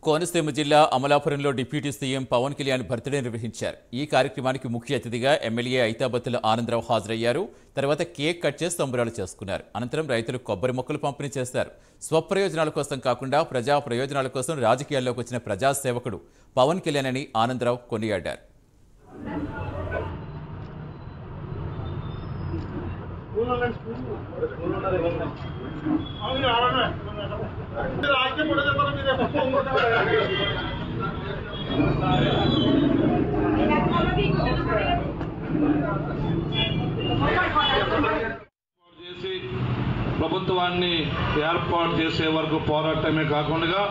కోనసీమ జిల్లా అమలాపురంలో deputy CM Pawan Kalyan birthday నిర్వహించారు. ఈ కార్యక్రమానికి ముఖ్య అతిథిగా ఎమ్మెల్యే ఐతాబత్తుల ఆనందరావు హాజరయ్యారు. తర్వాత కేక్ కట్ చేసి సంబరాలు చేసుకున్నారు. అనంతరం రైతులు కొబ్బరి మొక్కలు పంపిణీ చేశారు. స్వప్రయోజనాల కోసం కాకుండా ప్రజా ప్రయోజనాల కోసం రాజకీయాల్లోకి వచ్చిన ప్రజాసేవకుడు పవన్ కళ్యాణ్ అని ఆనందరావు కొనియాడారు. ప్రభుత్వాన్ని ఏర్పాటు చేసే వరకు పోరాటమే కాకుండా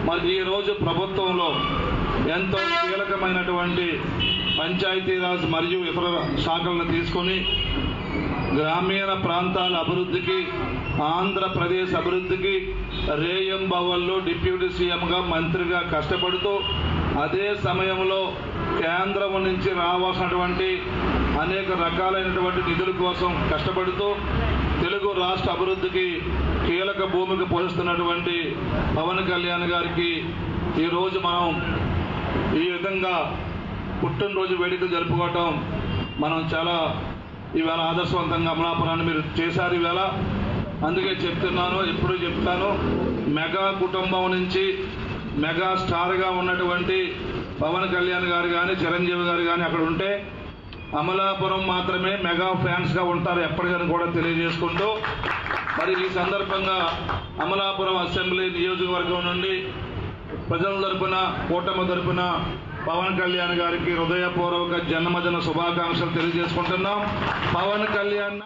మరి ఈ రోజు ప్రభుత్వంలో ఎంతో కీలకమైనటువంటి పంచాయతీరాజ్ మరియు ఇతర శాఖలను తీసుకొని గ్రామీణ ప్రాంతాల అభివృద్ధికి, ఆంధ్రప్రదేశ్ అభివృద్ధికి రేయంబవల్లో డిప్యూటీ సీఎంగా మంత్రిగా కష్టపడుతూ అదే సమయంలో కేంద్రం నుంచి రావాల్సినటువంటి అనేక రకాలైనటువంటి నిధుల కోసం కష్టపడుతూ తెలుగు రాష్ట్ర అభివృద్ధికి కీలక భూమిక పోషిస్తున్నటువంటి పవన్ కళ్యాణ్ గారికి ఈరోజు మనం ఈ విధంగా పుట్టినరోజు వేడుకలు జరుపుకోవటం మనం చాలా ఈవేళ ఆదర్శవంతంగా అమలాపురాన్ని మీరు చేశారు. ఈవేళ అందుకే చెప్తున్నాను, ఎప్పుడు చెప్తాను, మెగా కుటుంబం నుంచి మెగా స్టార్గా ఉన్నటువంటి పవన్ కళ్యాణ్ గారు కానీ చిరంజీవి గారు కానీ అక్కడ ఉంటే అమలాపురం మాత్రమే మెగా ఫ్యాన్స్గా ఉంటారు ఎప్పటికైనా కూడా తెలియజేసుకుంటూ, మరి ఈ సందర్భంగా అమలాపురం అసెంబ్లీ నియోజకవర్గం నుండి ప్రజల తరపున, కూటమి తరపున పవన్ కళ్యాణ్ గారికి హృదయపూర్వక జన్మదిన శుభాకాంక్షలు తెలియజేసుకుంటున్నాం. పవన్ కళ్యాణ్